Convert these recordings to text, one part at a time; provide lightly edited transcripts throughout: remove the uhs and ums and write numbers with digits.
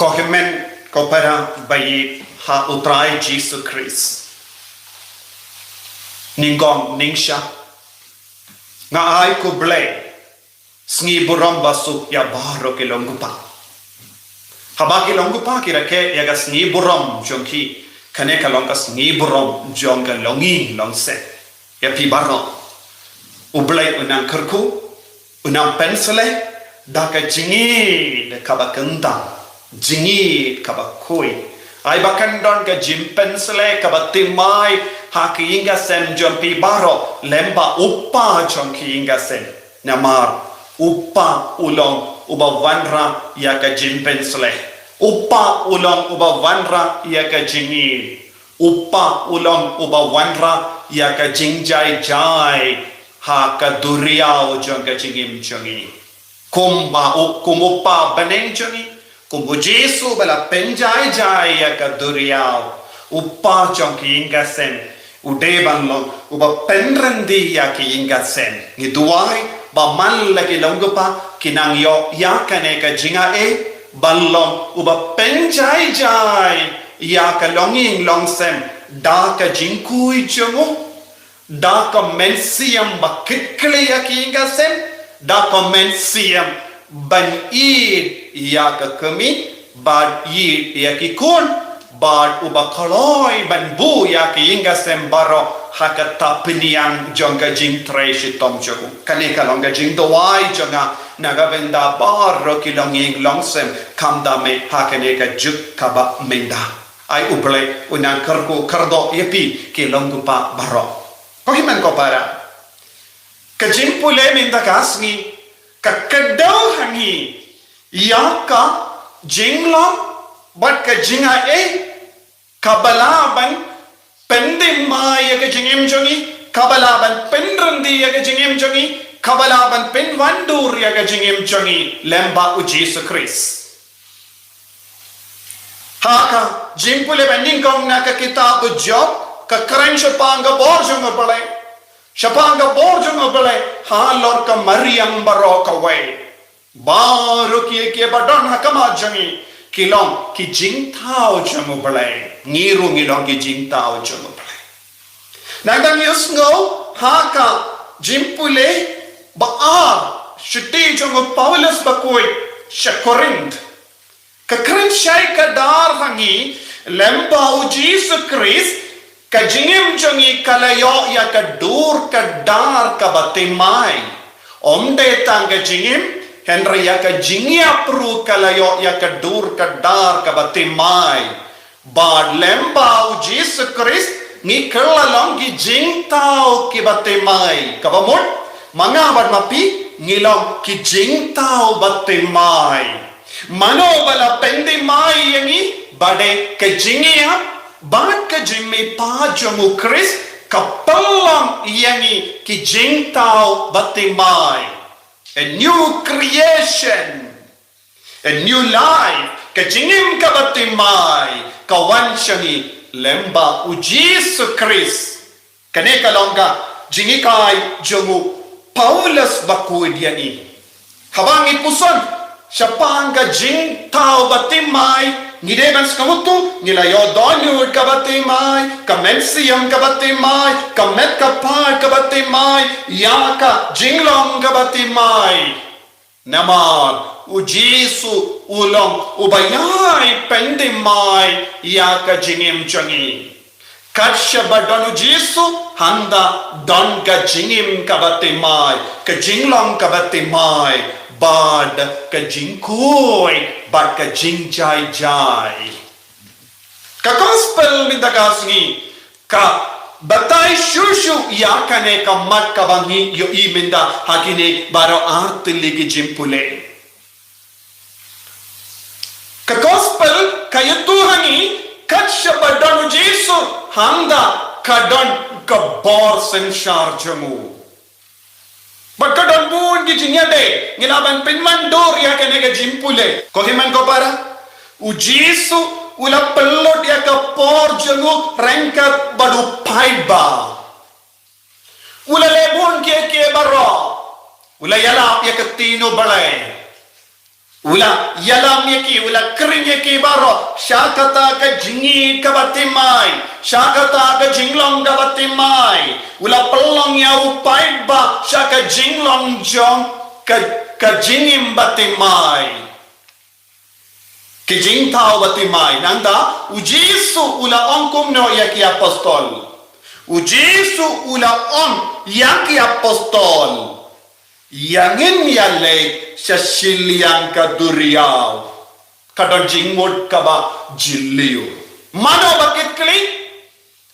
Kohemen kopera bayi ha utrai Jesus Christ. Ningong ningsha. Nga ay ko blay. Sngi buram basu ya baro kilonggupa. Haba kilonggupa kira ke yaga sngi buram jongki. Kane kalongkas sngi buram jongka longi longse. Ya pi baro. Ublay unang kerku. Unang pensele. Daka jingi de kabakendang. Jingi kabakui. Ay bakan don ka jimpensele kabatimai haki inga sen jompi baro lemba uppa jomki inga sen namar uppa ulong uba wanra ya ka jimpensele uppa ulong uba wanra ya ka jingi uppa ulong uba wanra ya ka jingjai jai ha ka duriao jomka jingim jongi kumuppa baneng jongi Kumbu Jesu bala penjai jai ya ka duriao uppa chonki inga sen ude banlong uba penrandi ya ki inga sen ni duai ba man lagi longgupa kinang yo ya kane ka jinga banlong uba penjai jai ya ka longing long sen da ka jinkui chongu da ka mensiam ba kitkle ya ki inga sen da ka mensiam ban id ya ka kami bad id ya ki kun bad uba kaloi ban bu ya ki inga sembaro hakata piniang jonga jing treshi tom jogu kani kalonga jing doai jonga naga venda baro ki longing longsem kamda me hakane ka juk kaba menda ai uble unang kerku kerdo yepi ki longgupa baro kohiman ko para ka jing pule minda kasngi Kakadau hangi yaka jinglong bat ka jinga kabalaban pendimaya ka jingim jongi kabalaban penrandi ya ka jingim jongi kabalaban penwandur ya ka jingim jongi lemba u Jesus Christ haka jimpule bending kong na ka kitab job ka kran shapanga borjong balai Shapanga borjong obale halor ka Mariam baroka way baru ki badon hakama jangi kilong ki jingtao jong obale ngiru ngilong ki jingtao jong obale nandang yusngo haka jimpule ba shiti jong Paulus bakoi shakorind ka krin shay ka dar hangi lemba u Jesus Christ Kajingim jongi kalayo ya kadur kadar kabatimai. Omde tang kajingim Henry ya kajingi apru kalayo ya kadur kadar kabatimai. Bad lemba u Jesus Christ ni kalalong ki jingtao kibatimai. Kabamut mangabad mapi ngilong ki jingtao batimai. Mano bala pendimai yangi bade kajingi ya Bat ka jimmy pa jomu Chris kapalang yangi ki jingtao batimai. A new creation. A new life. Ka jingim ka batimai. Kawan syangi lemba u Jesus Christ. Kane kalongga jingikai jomu Paulus bakuid yani. Habang ipuson siya ka jingtao batimai. Ngideban skamutu nilayo donyo kabatimai kamensiam kabatimai kamet kapar kabatimai yaka jinglong kabatimai namar ujisu ulong ubayai pendimai yaka jingim jangi katsya badon ujisu handa don ka jingim kabatimai ka jinglong kabatimai bad ka jingkoi bad ka jingjai jai ka gospel minta kasngi ka batai shushu ya kane ka mat ka bangi yo I minda hakine baro art ligi jimpule ka gospel ka yutuhangi katsha badon jesu handa kadon ka bor senshar jamu Bagkadon buon ki jinyade ngilaban pinmandur ya kanega jimpule kohiman ko para u Jesu ula pelot ya ka por jangu rengkat badu paiba ula lebon ke baro ula yala ya ka tino balay ula yalam yaki ula kering yaki baro syakata ke jingi ke batimai syakata ke jinglong ke batimai ula pelong ya upai ba syaka jinglong jong ke jingim batimai ke jingtau batimai nanda ujisu ula ongkum no yaki apostol ujisu ula on yaki apostol yangin yalek syasiliang kaduriau kadon jingmod kaba jilliu mano bakit kli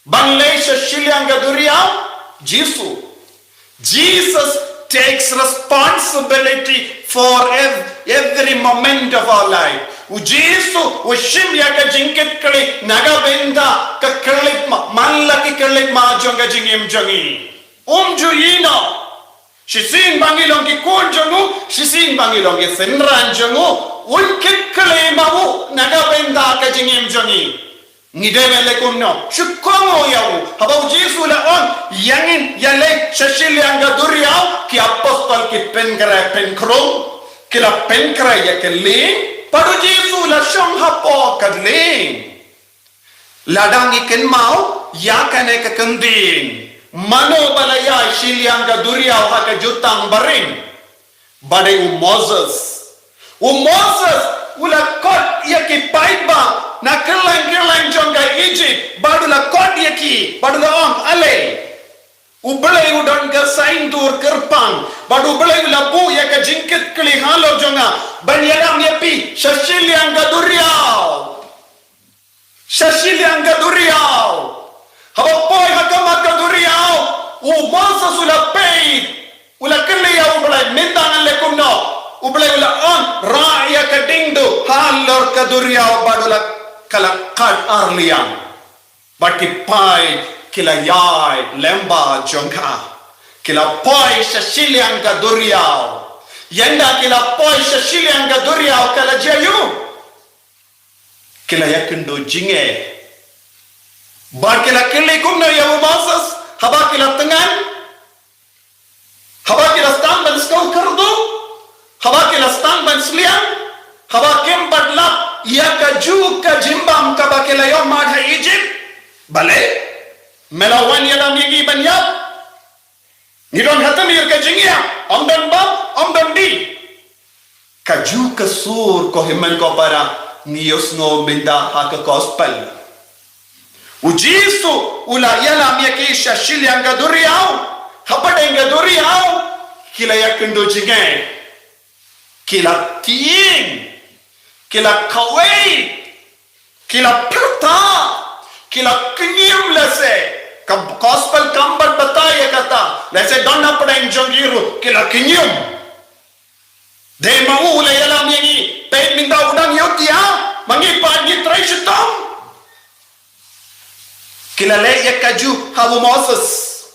banglay syasiliang kaduriau Jesus takes responsibility for every moment of our life Jesus ushim ya ka jingkit kli nagabenda ka klik malaki klik ma jonga jingim jongi juino Shisin bangilong ki kunjongu, shisin bangilong ki senranjongu, unkit kalemawu nagabenda ka jingim jongi. Ngidemele kumno, shukongo yawu, habau Jesu la on, yangin yale shashiliang gaduriao, ki apostol ki penkrom, ki la penkra ya keling, padu Jesu la shong hapo kadling. Ladang iken mau, yakane ka kending. Mano balaya shiliang ka duriaw haka jutang baring badai Moses ula kot yaki paiba na kirlang jongga Egypt badula kot yaki badula on ale ubelai udon ka saindur kerpang badu belai ula bu yaka jingkit kli halo jonga banyalam yapi shiliang ka duriaw Habapoy hakamat kaduriaw Moses ula paid ula kaliya ublay mintangan lekumno ublay ula on raya kadingdo halor kaduriaw badula kalakad arliang batipay kilayay lemba jongka kilapoy sa siliang kaduriaw yanda kilapoy sa siliang kaduriaw kalajayu kilayakindo jinge Barkila kili kumna ya Moses habakila tengan habakila stang ban skau kardu habakila stang ban sliang habakim badla ya kaju ka jimbam ka bakila yo madha Egypt bale melawan ya lam yigi ban yap ngidon hatam yir ka jingia omdan bab omdan di kaju ka sur ko himan ko para ngiyos no binda ha ka gospel Ujisu ula yalam yaki shashiliang gaduriaw hapadeng gaduriaw kila yakindo jinge kila tiing kila kawai kila prata kila kinyum lese gospel kambat bataya kata lese donna padeng jongiru kila kinyum de mau ula yalam yaki pe minda udang yotia mangi pagi traishtam Kila leya kaju hawu Moses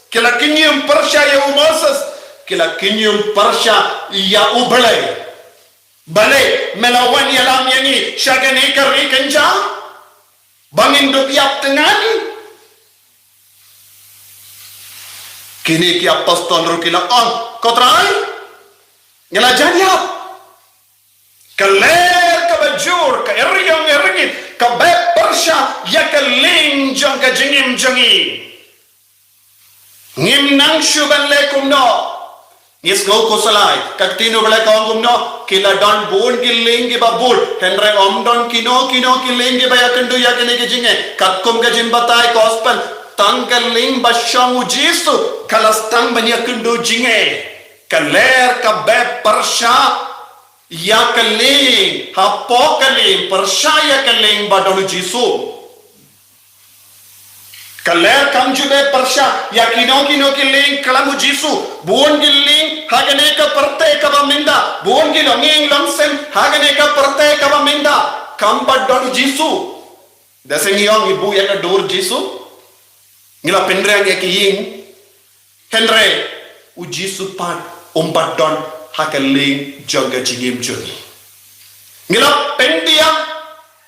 kila kinyum persya ya Moses kila kinyum persya ya ublay bale melawan yalam yani syagane kari kenja bangin do piap tengan kini ki apostol ro kila on kotrai ngala janyap kaler ka bajur ka eryong eringit ka be persya ya ka ling jong ka jingim jongi ngim nang shuban lekum no yes go ko salai ka tino bala ka ngum no kila don bon ki ling ki babul henre om don ki ling ki ba ya kandu ya kene ki jinge katkum ka jim batai gospel tang ka ling ba shamu jisu kalastang banya kandu jinge kaler ka be persya ya kaling hapo kaling persya kaling badolu jisu kaler kamjube persya ya kino kiling kalamu jisu buon giling hagane ka parte ka baminda buon gilonging longsen hagane ka parte ka baminda kam badolu jisu daseng yong ibu ya ka dor jisu ngila pendre ya kiying henre u jisu pat badon hakaling jaga jingim jongi ngila pendia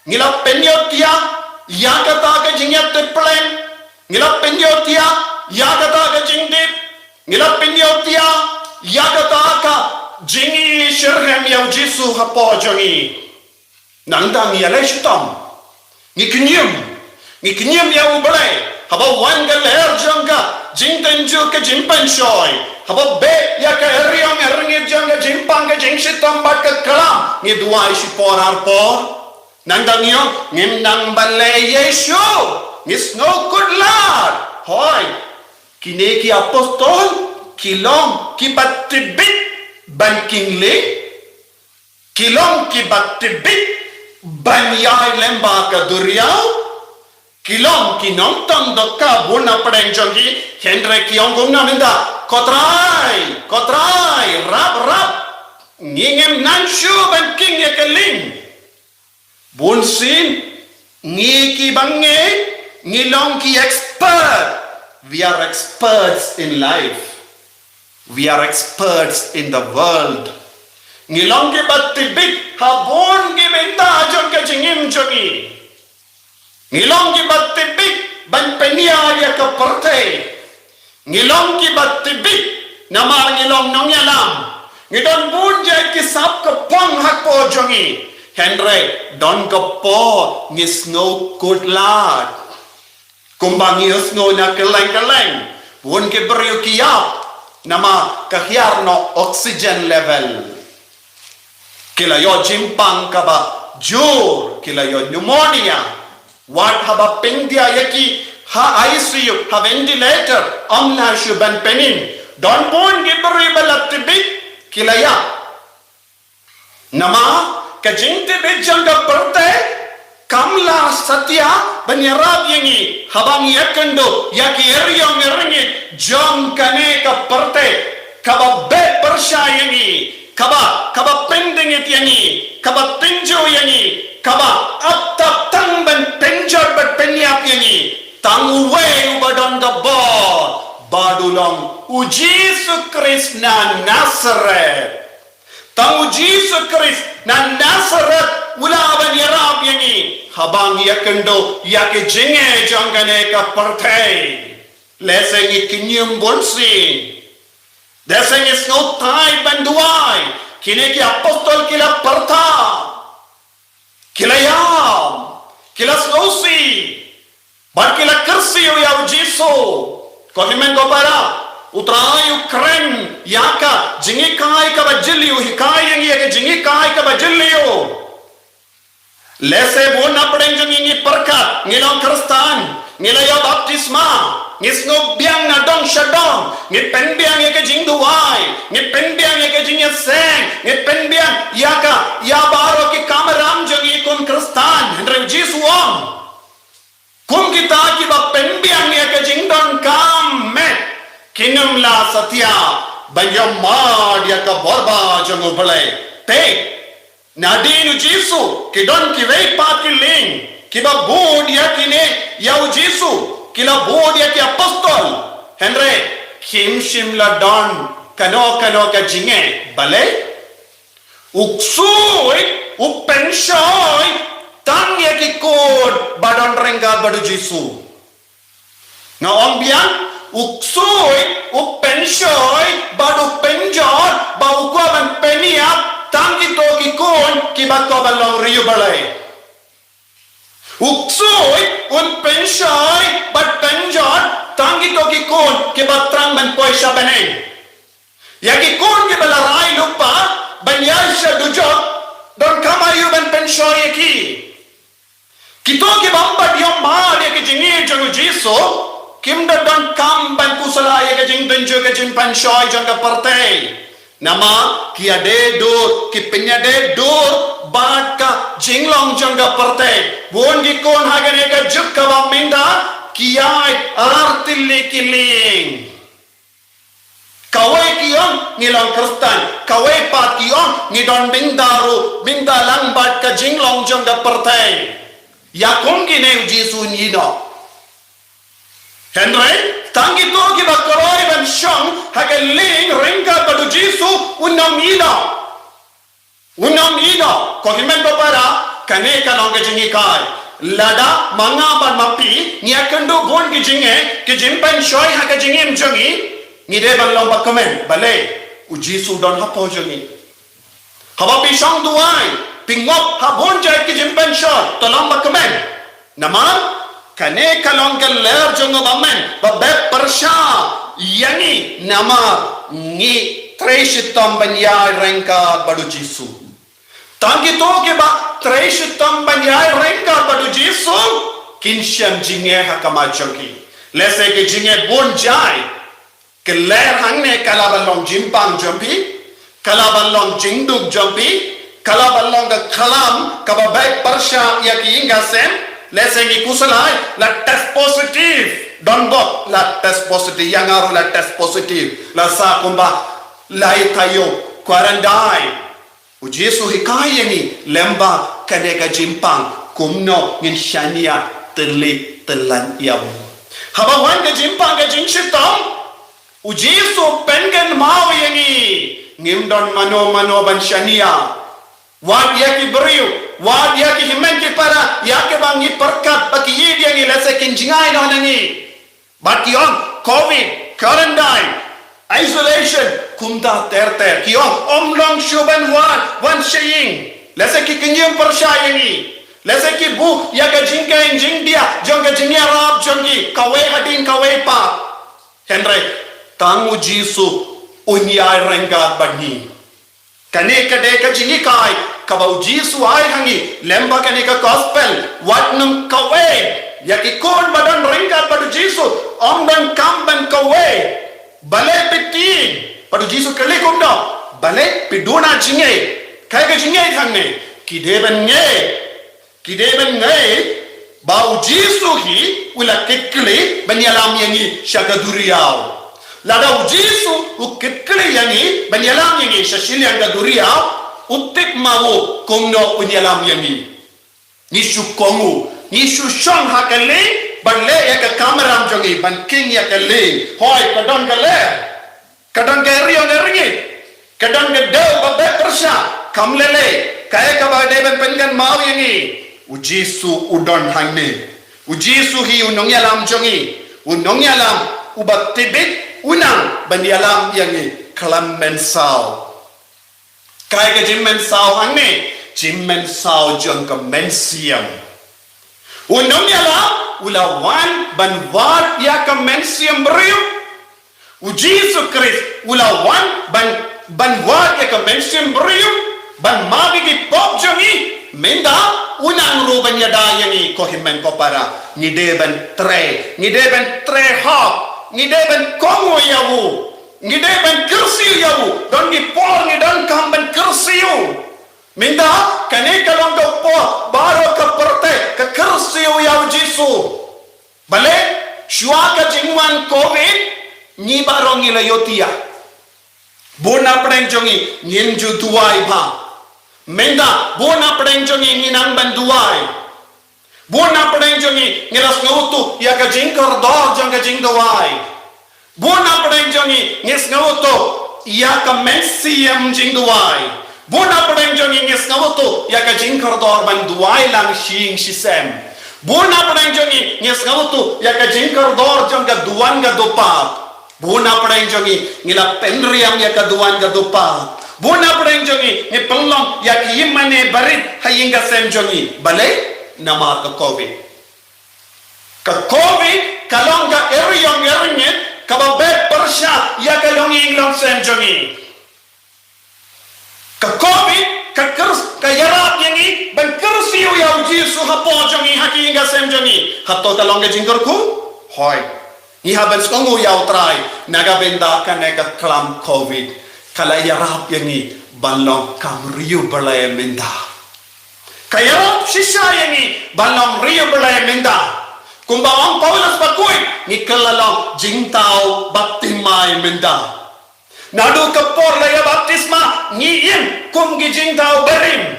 ngila penyotia ya kata ka jingyat teplen ngila penyotia ya kata ka jingdip ngila penyotia ya kata ka jingi shirhem yaw jisu hapo jongi nang dang ya le shtom ni knyum yaw blai haba wan ga ler jonga jing ten ju ke jim pan shoy haba be ya ka eriong eringi jonga jim pang ga jing shitom bat ka kalam ni duai shi por ar por nang dang yo ngim nang bale yeshu is no good lord hoy kine ki apostol kilom ki batibit banking le kilom ki batibit banyai lemba ka duriao kilom ki nongtang dokka buna padeng jongi henre ki ongum na minda kotrai rap ngingem nanshu banking ya keling bun sin ngi ki bange ngilong ki expert. We are experts in life. We are experts in the world. Ngilong ki batibit habon ki benta jong ka jingim jongi. Ngilong ki batibit ban penia ya ka parte. Ngilong ki batibit namar ngilong nong yalam. Ngidon bunja ki sap ka pong hakpo jongi. Henry don ka po ngis no good lad. Kumbang no na keleng pun ke beriu kiap nama kahiar no oxygen level kila yo jimpang kaba jur kila yo pneumonia wat haba pengdia yaki ha ICU ha ventilator amna shuban penin don pun ke beriu balatibit kila ya nama kajingte bejanga perte kamla satya banyarab yangi habang yakando yaki eriong eringit jom kane ka parte kaba be persha yangi kaba pendingit yangi kaba tinjo yangi kaba atap tangban penjor bat penyap yangi tanguwe ubadon da bo badulong ujisu Krishna Nazareth tangu Jesu Christ na Nazareth ulaban yarab yangi habang yakendo yake jinge jangane ka partay leseng ikinyum bonsi leseng is no time banduai kine ki apostol kila parta kila yam kila snosi bar kila kursi ya Jesu kohimen go para utrayu kren yaka jingi kai ka bajliu hikai yangi yake jingi kai ka bajliu lese bona padeng jongi ni perka ngilong kristan ngilayo baptisma ngisno biang na dong shadong ngi penbiang yake jing duai ngi penbiang yake jing seng ngi penbiang yaka ya baro ki kamaram jongi kun kristan hendrem jisuam kum kita ki ba penbiang yake jing dong kam me kinum la satya bayam mad yaka borba jongo balai te nadinu Jesu kidon ki wei pati ling kiba bod yakine yau Jesu kila bod yaki apostol henry kim shimla don kano ka jinge bale uksui upenshoy tang yaki kod badon renga badu Jesu na ong biang uksui upenshoy badu penjor bau kwa ban peniap tangi toki kon kibat ko balong riu balai uksoi un penshai bat penjot tangi toki kon kibat trang ban poisha bane yaki kon ki balarai lupa banyasha dujok don kamayu ban penshai yaki kito ki bambat yom ma yaki jingi jongu Jesu kimda don kam ban kusala yaki jing denjo ke jing penshai jonga partai nama kia de dur ki penya de dur bat ka jinglong janga parte bon gi kon hagane ka juk ka minda kia artille kiling kawai kion ngilang kristan kawai pat kion ngidon binda lang bat ka jinglong janga parte ya kongi ne Jesu nido henry tangi to ki bakoroi ban shong hageling ringa badu Jesu unam ida ko himen para kane ka longa jingi kai lada manga ban mapi nyakandu gon ki jinge ki jimpan shoi haga jingim jongi ni de ban lomba komen bale u Jesu don hapo jongi Haba pisang duai, pingop habon jai ki jimpen shot, tolong bakamen. Nama, kane kalong keler jongo bamen, babek persha, yani nama ngi treshitam banyai rengka badu Jisu. Tangi to ke ba treshitam banyai rengka badu Jisu, kinsyam jinge hakama jongki. Lese ke jinge bon jai, keler hangne kalabalong jimpang jompi, kalabalong jingduk jompi, kalabalong ke kalam kababek persha yaki ingasem, lese ngi kusalai la test positive, don bot la test positive, yang aru la test positive, la sa kumba lai kayo quarantine. Ujesu hikai ni lemba kadeka jimpang kumno ngin shania telik telan yau. Haba wan ke jimpang ke jingsitong Ujesu pengen mau yani ngimdon mano ban shania. Wad yaki beriu, wad yaki himen ki para yaki bangi perkat baki yidi yang lese kinjingai no nangi. Baki on COVID, quarantine, isolation, kumta ter kiong omlong shuban wan shaying. Lese ki kenyum persyayani. Lese ki bu yaga jingkain jing dia, jongga jingya rab jonggi, kawe hadin kawe pa. Henry, tangu Jisu unyai renggat bani. Kane kade ka jingi kai kabau Jisu ai hangi lemba kane ka gospel watnum kawe yaki kon badan renggat badu Jisu omdan kamban kawe bale pitin badu Jisu kele kumdo bale piduna jinge kai ka jinge thangne kideben nge bau Jisu hi ula kekle banyalam yangi shagaduriau lada Jisu ukekle yangi banyalam yangi shashiliang gaduriau utik mau kongno unyalam yangi nishu kongu nishu shong hakale banle ya ka kameram jongi ban king ya kale hoy kadon rio neringi kadon de babe persha kamlele kaya ka ba de pengan mau yangi Ujisu udon hangne Ujisu hi unongyalam jongi unongyalam ubat tibit unang banyalam yangi kalam mensau kaya ke jimmen sao hangne jimmen sao jong ke mensiam unongyalam ulawan ban wat ya ke mensiam beriu Ujisu Kris ulawan ban wat ya ke mensiam beriu ban magi ki pop jongi menda unang ruban yada yangi ko himmen ko para ngideben tre hop ngideben kongo yawu ngideben kursi yawu don ni por ni don kamben kursi yu menda kane kalong do po baro ka perte ka kursi yawu Jisu bale shua ka jingwan covid ni baro ngila yotia bona pren jongi nginju tuai ba Menda bona penjongi nginang banduai. Bona penjongi ngiras ngutu ya ka jingkar dog jang ka jingdawai. Bona penjongi ngis ngutu ya ka mensiam jingdawai. Bona penjongi ngis ngutu ya ka jingkar dog banduai lang shing shisem. Bona penjongi ngis ngutu ya ka jingkar dog jang ka duan ga dopat. Bona penjongi ngila penriam ya ka duan ga dopat. Bona penjongi ni penglong ya ki mane barit hayinga sem jongi bale nama ka covid kalong ga eriyong eringit kababe persha ya kalong inglong sem jongi ka covid ka kurs ka yarap yangi ban kursiu ya Jisu hapo jongi hakinga sem jongi hato kalong ga jingkor ku hoy ni haban skongu ya utrai naga benda kaneka klam covid kala yarap yangi balong kam riu balai menda kayarap sisa yangi balong riu balai menda kumbawang Paulus bakui ni kalalong jingtao baptimai menda nadu kapor laya baptisma ngiin kum gi jingtao berim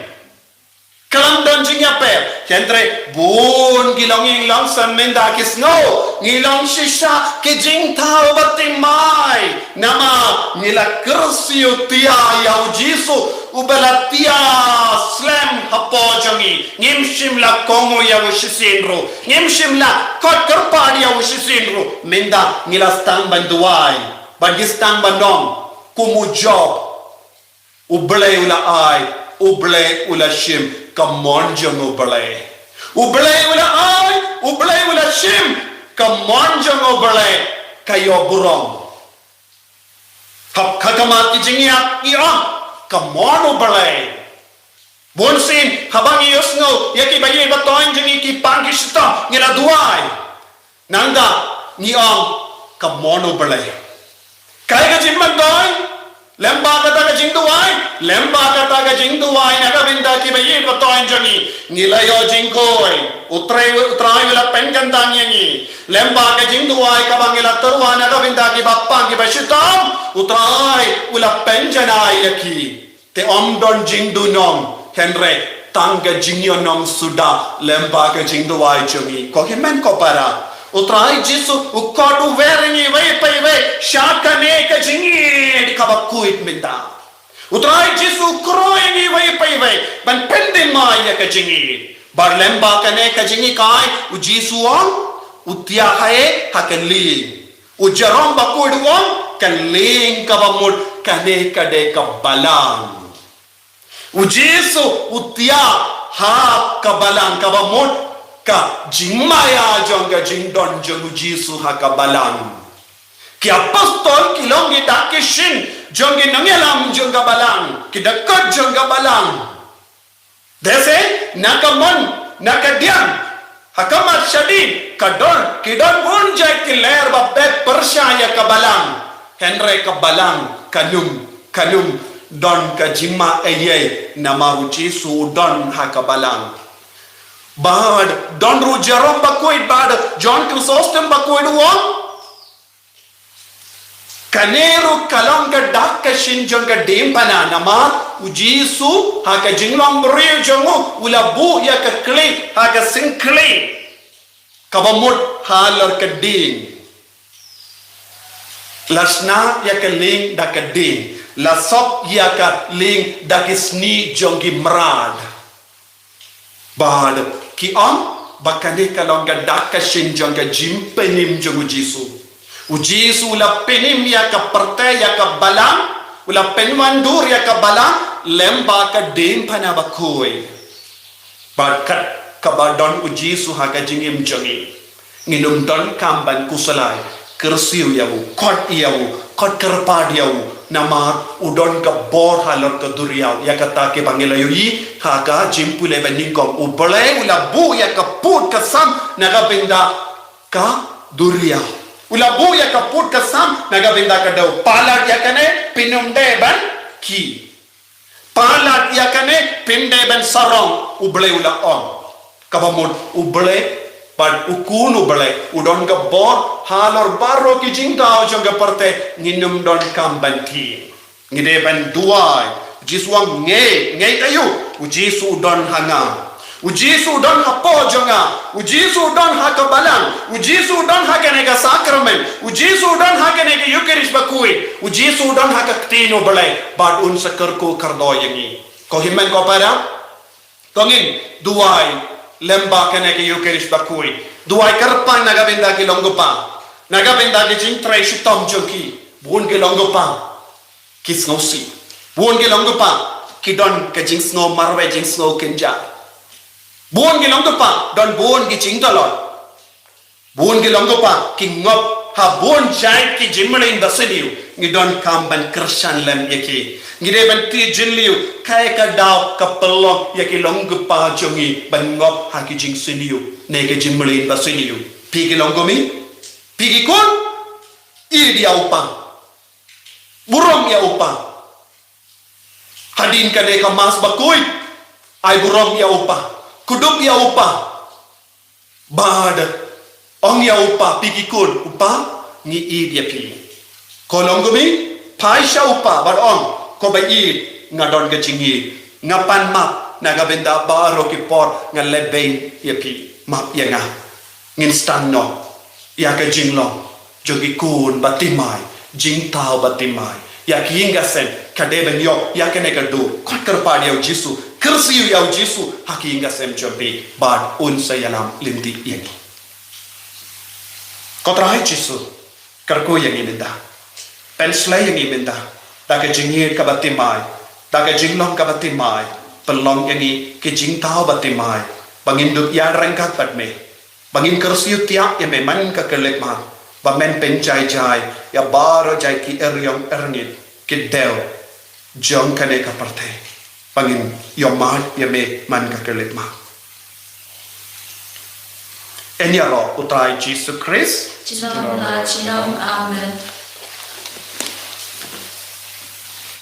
kalam don jingya per kentre bun gilong lang sa menda kisno ngilong sisa ki jingtao baptimai nama ngila kursiu tia yau Jisu ubala tia slam hapo jongi ngimshim la kongo yau shisinru ngimshim la kot kerpad yau shisinru menda ngila stang banduai bagistang bandong kumu job uble ula ai uble ula shim kamon jong uble uble ula ai uble ula shim kamon jong uble kayo burong hap khakamat ki jingia iam kamon uble bonsin habang yosno yaki bayi batoin jingi ki pangishta ngila duai nanda ni ang kamon uble kaya ka jimman doy lemba kata ka jing duai lemba kata ka jing duai naga binda ki bayi batoin jingi ngila yo jingkoi utrai wala penkan tanyangi lemba ka jing duai ka bangila terwa naga binda ki bapang ki bashitam utrai wala penjanai yaki te omdon jing dunong henre tangga jingyo nong suda lemba ka jing duai jingi ko himen ko para utrai jisu ukodu verengi vai pai vai shakane ka jingi kabakuit minta utrai jisu kroengi vai pai vai ban pendin maya ka jingi bar lemba kane ka jingi kai u jisu on utia hae hakali u jarom bakuid on kaling kabamut kane kade kabalang u jisu utia ha kabalang kabamut ka jingmaya jonga jingdon jongu jisu hakabalang ki apostol ki longi dakishin jongi nangelam jonga balang ki dakot jonga balang dese nakamon nakadiam hakamat shadid kadon kidon bunjay ki ler ba be persyaya kabalang henre kabalang kanum don ka jingma eye namaru jisu don hakabalang bad don ru Jerome bakuid bad John Chrysostom bakuid won kaneru kalong ka dak ka shinjong ka dempana nama ujisu ha ka jinglong brio jongu ulabu ya ka kli ha ka sinkli kabamut halar ka ding lasna ya ka ling da ka ding lasop ya ka ling da kisni jongi mrad bad ki am bakane kalong ga dakka shinjong ga jimpenim jongu jisu la penim ya ka parte ya ka balang ula penwandur ya ka balang lemba ka dem phana bakoi barkat ka badon jisu ha ka jingim jongi nginum don kamban kusalai kersiu yawu kot kerpad yawu nama udon ka bor halor ka duriau ya kata ke bangela yui ha ka jimpule beningkom ubole ula bu ya ka put ka sam naga binda ka duriau ula bu ya ka put ka sam naga binda ka dau palat ya kane pinumde ban ki palat ya kane pinde ban sarong ubole ula on kabamud ubole pad ukun ubole udon ka bor halor baro ki jingtao jonga parte nginum don kamban thi ngide ban duai jiswang nge kayu ujisu don hanga ujisu don hapo jonga ujisu don hakabalang ujisu don hakanega sacrament ujisu don hakanega eucharist bakui ujisu don hakaktino balai bad un sakar ko kardo yangi ko himmen ko para kongin duai lemba kanega eucharist bakui duai karpan naga benda ki longopa naga benda ki jing trai shitom jonki bun ki longopa kis ngosi bun ki longopa ki don ka jing snow marwe jing snow kenja bun ki longopa don bun ki jing dolot bun ki longopa ki ngop ha bun jai ki jimle in basiliu ngi don kamban krishan lem yeki ngide ban ti jinliu kai ka daw ka pello yeki longopa jongi ban ngop ha ki jing siliu ne ke jimle in basiliu pi ki longomi pi ki kun i dia upa burom ya upa hadin ka ne ka mas bakui ai burom ya upa kudup ya upa bad ong ya upa piki kun upa ni i dia pi kolongomi paisha upa bad ong ko ba i ngadon ga chingi ngapan map naga benda baro ki por ngalebein ya pi map ya nga ngin stan no ya ka jinglong jogi kun batimai jing tao batimai ya ki inga sen kadeben yo ya ka ne ka do kot kar pa dia jisu kersi ya jisu haki inga sem jobi bad un sayalam linti yaki kotrai jisu karko yang inda pen slay yang inda ta ka jingir ka batimai Daga jinglong ka batimay, pelong yangi ke jingtao batimay, bangin duk ya rengkat batme, bangin kersiu tiap ya man ka kelek ma, bamen pencai jai, ya baro jai ki eryong erngit, ki del, jong kane ka parte, bangin yomat ya man ka kelek ma. Enya ro utrai Jesus Christ. Amen.